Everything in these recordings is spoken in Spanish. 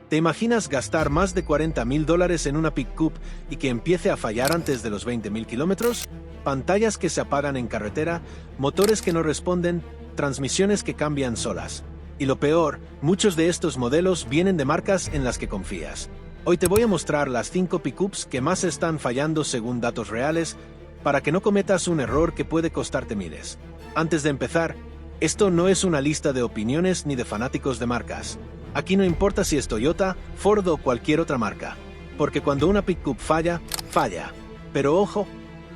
¿Te imaginas gastar más de $40.000 en una pickup y que empiece a fallar antes de los 20.000 kilómetros? Pantallas que se apagan en carretera, motores que no responden, transmisiones que cambian solas. Y lo peor, muchos de estos modelos vienen de marcas en las que confías. Hoy te voy a mostrar las 5 pickups que más están fallando según datos reales, para que no cometas un error que puede costarte miles. Antes de empezar, esto no es una lista de opiniones ni de fanáticos de marcas. Aquí no importa si es Toyota, Ford o cualquier otra marca, porque cuando una pickup falla, falla. Pero ojo,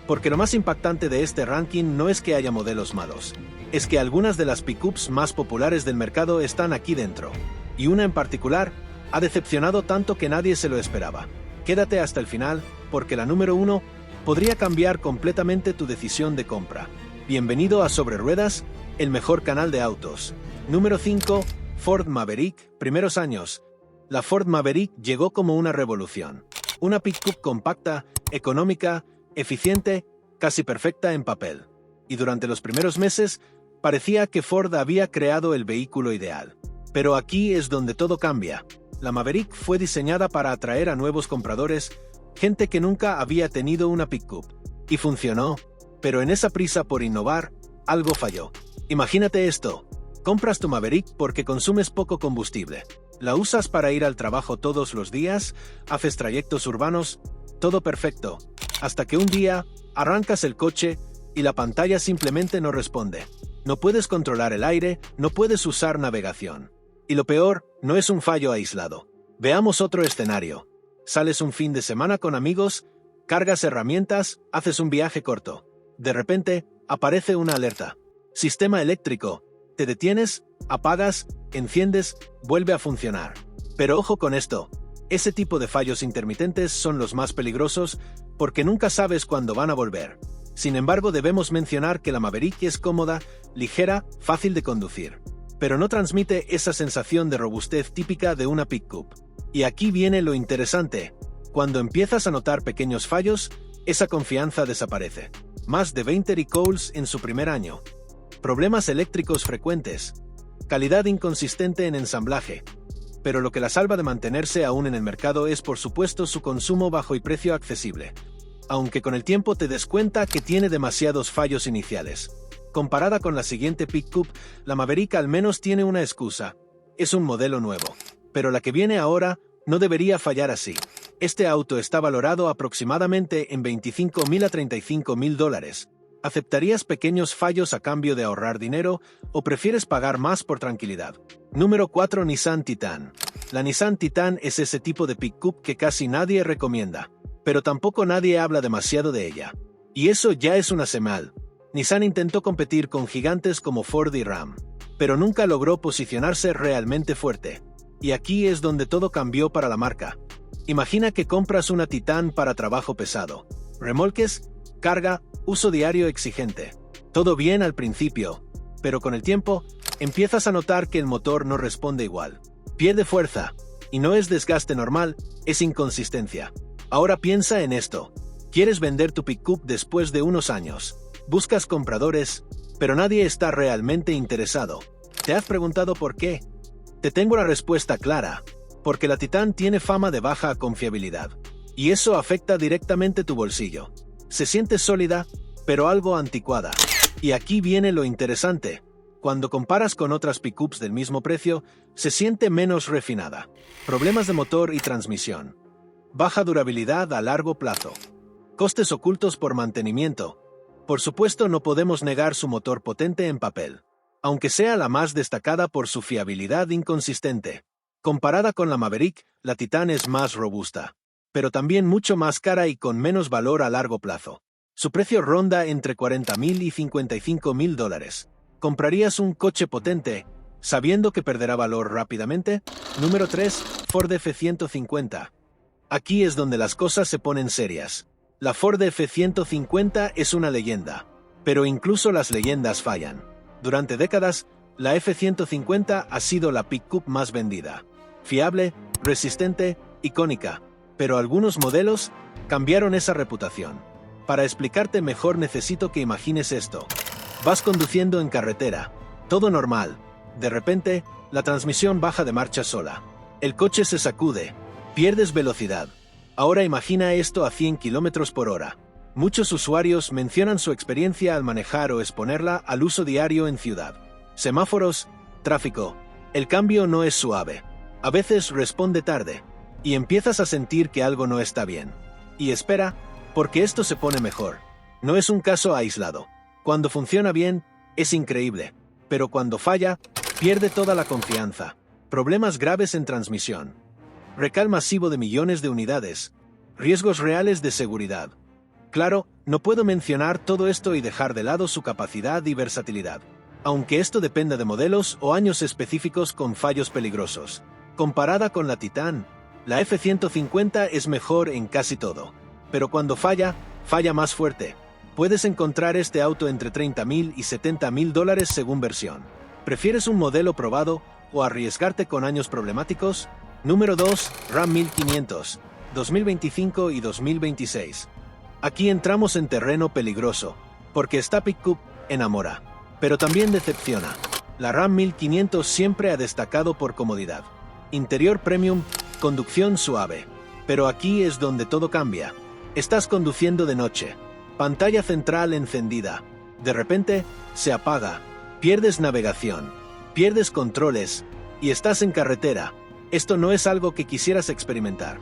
porque lo más impactante de este ranking no es que haya modelos malos, es que algunas de las pickups más populares del mercado están aquí dentro, y una en particular ha decepcionado tanto que nadie se lo esperaba. Quédate hasta el final, porque la número 1 podría cambiar completamente tu decisión de compra. Bienvenido a Sobre Ruedas, el mejor canal de autos. Número 5. Ford Maverick. Primeros años. La Ford Maverick llegó como una revolución. Una pickup compacta, económica, eficiente, casi perfecta en papel. Y durante los primeros meses, parecía que Ford había creado el vehículo ideal. Pero aquí es donde todo cambia. La Maverick fue diseñada para atraer a nuevos compradores, gente que nunca había tenido una pickup. Y funcionó. Pero en esa prisa por innovar, algo falló. Imagínate esto. Compras tu Maverick porque consumes poco combustible. La usas para ir al trabajo todos los días, haces trayectos urbanos, todo perfecto. Hasta que un día, arrancas el coche y la pantalla simplemente no responde. No puedes controlar el aire, no puedes usar navegación. Y lo peor, no es un fallo aislado. Veamos otro escenario. Sales un fin de semana con amigos, cargas herramientas, haces un viaje corto. De repente, aparece una alerta. Sistema eléctrico. Te detienes, apagas, enciendes, vuelve a funcionar. Pero ojo con esto. Ese tipo de fallos intermitentes son los más peligrosos porque nunca sabes cuándo van a volver. Sin embargo, debemos mencionar que la Maverick es cómoda, ligera, fácil de conducir. Pero no transmite esa sensación de robustez típica de una pickup. Y aquí viene lo interesante. Cuando empiezas a notar pequeños fallos, esa confianza desaparece. Más de 20 recalls en su primer año. Problemas eléctricos frecuentes. Calidad inconsistente en ensamblaje. Pero lo que la salva de mantenerse aún en el mercado es por supuesto su consumo bajo y precio accesible. Aunque con el tiempo te des cuenta que tiene demasiados fallos iniciales. Comparada con la siguiente pickup, la Maverick al menos tiene una excusa. Es un modelo nuevo. Pero la que viene ahora no debería fallar así. Este auto está valorado aproximadamente en $25.000 a $35.000. ¿Aceptarías pequeños fallos a cambio de ahorrar dinero o prefieres pagar más por tranquilidad? Número 4. Nissan Titan. La Nissan Titan es ese tipo de pickup que casi nadie recomienda, pero tampoco nadie habla demasiado de ella. Y eso ya es una señal. Nissan intentó competir con gigantes como Ford y Ram, pero nunca logró posicionarse realmente fuerte. Y aquí es donde todo cambió para la marca. Imagina que compras una Titan para trabajo pesado, remolques, carga, uso diario exigente. Todo bien al principio, pero con el tiempo, empiezas a notar que el motor no responde igual. Pierde fuerza, y no es desgaste normal, es inconsistencia. Ahora piensa en esto. Quieres vender tu pickup después de unos años. Buscas compradores, pero nadie está realmente interesado. ¿Te has preguntado por qué? Te tengo una respuesta clara. Porque la Titan tiene fama de baja confiabilidad. Y eso afecta directamente tu bolsillo. Se siente sólida, pero algo anticuada. Y aquí viene lo interesante. Cuando comparas con otras pickups del mismo precio, se siente menos refinada. Problemas de motor y transmisión. Baja durabilidad a largo plazo. Costes ocultos por mantenimiento. Por supuesto, no podemos negar su motor potente en papel, aunque sea la más destacada por su fiabilidad inconsistente. Comparada con la Maverick, la Titan es más robusta, pero también mucho más cara y con menos valor a largo plazo. Su precio ronda entre $40.000 y $55.000. ¿Comprarías un coche potente, sabiendo que perderá valor rápidamente? Número 3. Ford F-150. Aquí es donde las cosas se ponen serias. La Ford F-150 es una leyenda, pero incluso las leyendas fallan. Durante décadas, la F-150 ha sido la pickup más vendida. Fiable, resistente, icónica. Pero algunos modelos cambiaron esa reputación. Para explicarte mejor necesito que imagines esto. Vas conduciendo en carretera. Todo normal. De repente, la transmisión baja de marcha sola. El coche se sacude. Pierdes velocidad. Ahora imagina esto a 100 km por hora. Muchos usuarios mencionan su experiencia al manejar o exponerla al uso diario en ciudad. Semáforos, tráfico. El cambio no es suave. A veces responde tarde. Y empiezas a sentir que algo no está bien. Y espera, porque esto se pone mejor. No es un caso aislado. Cuando funciona bien, es increíble. Pero cuando falla, pierde toda la confianza. Problemas graves en transmisión. Recal masivo de millones de unidades. Riesgos reales de seguridad. Claro, no puedo mencionar todo esto y dejar de lado su capacidad y versatilidad. Aunque esto dependa de modelos o años específicos con fallos peligrosos. Comparada con la Titan, la F-150 es mejor en casi todo. Pero cuando falla, falla más fuerte. Puedes encontrar este auto entre $30,000 y $70,000 según versión. ¿Prefieres un modelo probado o arriesgarte con años problemáticos? Número 2, Ram 1500, 2025 y 2026. Aquí entramos en terreno peligroso, porque esta pickup enamora, pero también decepciona. La Ram 1500 siempre ha destacado por comodidad. Interior premium, conducción suave. Pero aquí es donde todo cambia. Estás conduciendo de noche. Pantalla central encendida. De repente, se apaga. Pierdes navegación. Pierdes controles. Y estás en carretera. Esto no es algo que quisieras experimentar.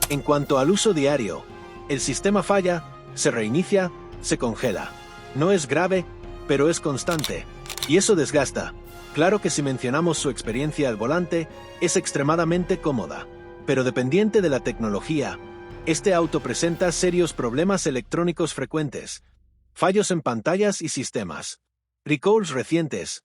En cuanto al uso diario, el sistema falla, se reinicia, se congela. No es grave, pero es constante. Y eso desgasta. Claro que si mencionamos su experiencia al volante, es extremadamente cómoda. Pero dependiente de la tecnología, este auto presenta serios problemas electrónicos frecuentes, fallos en pantallas y sistemas, recalls recientes.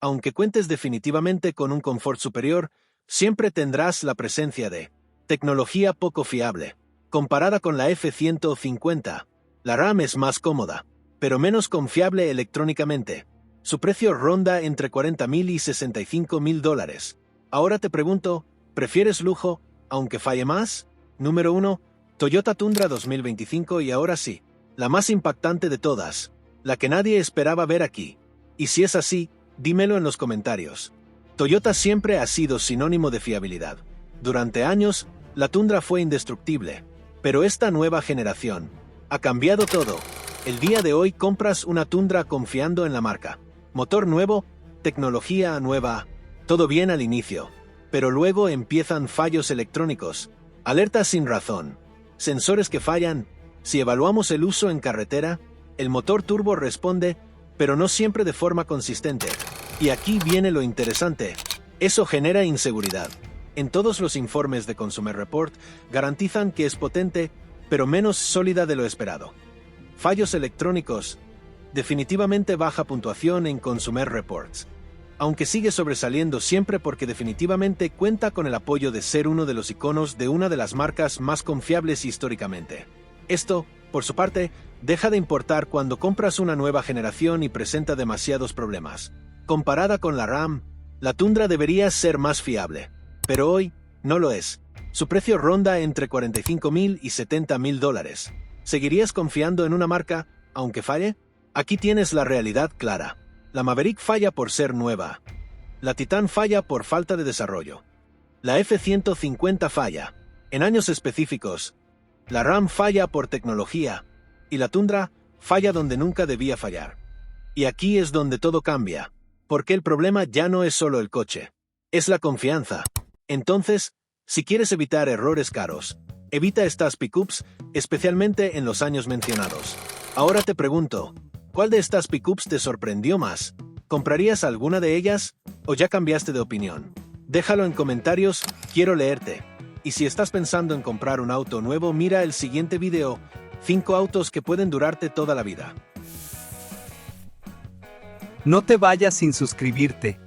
Aunque cuentes definitivamente con un confort superior, siempre tendrás la presencia de tecnología poco fiable. Comparada con la F-150, la Ram es más cómoda, pero menos confiable electrónicamente. Su precio ronda entre $40,000 y $65,000. Ahora te pregunto, ¿prefieres lujo, aunque falle más? Número 1. Toyota Tundra 2025 y ahora sí, la más impactante de todas, la que nadie esperaba ver aquí. Y si es así, dímelo en los comentarios. Toyota siempre ha sido sinónimo de fiabilidad. Durante años, la Tundra fue indestructible. Pero esta nueva generación ha cambiado todo. El día de hoy compras una Tundra confiando en la marca. Motor nuevo, tecnología nueva, todo bien al inicio. Pero luego empiezan fallos electrónicos, alertas sin razón, sensores que fallan. Si evaluamos el uso en carretera, el motor turbo responde, pero no siempre de forma consistente. Y aquí viene lo interesante. Eso genera inseguridad. En todos los informes de Consumer Report garantizan que es potente, pero menos sólida de lo esperado. Fallos electrónicos. Definitivamente baja puntuación en Consumer Reports. Aunque sigue sobresaliendo siempre porque definitivamente cuenta con el apoyo de ser uno de los iconos de una de las marcas más confiables históricamente. Esto, por su parte, deja de importar cuando compras una nueva generación y presenta demasiados problemas. Comparada con la Ram, la Tundra debería ser más fiable. Pero hoy, no lo es. Su precio ronda entre $45,000 y $70,000. ¿Seguirías confiando en una marca, aunque falle? Aquí tienes la realidad clara. La Maverick falla por ser nueva. La Titan falla por falta de desarrollo. La F-150 falla, en años específicos. La Ram falla por tecnología. Y la Tundra falla donde nunca debía fallar. Y aquí es donde todo cambia. Porque el problema ya no es solo el coche. Es la confianza. Entonces, si quieres evitar errores caros, evita estas pickups, especialmente en los años mencionados. Ahora te pregunto, ¿cuál de estas pickups te sorprendió más? ¿Comprarías alguna de ellas? ¿O ya cambiaste de opinión? Déjalo en comentarios, quiero leerte. Y si estás pensando en comprar un auto nuevo, mira el siguiente video, 5 autos que pueden durarte toda la vida. No te vayas sin suscribirte.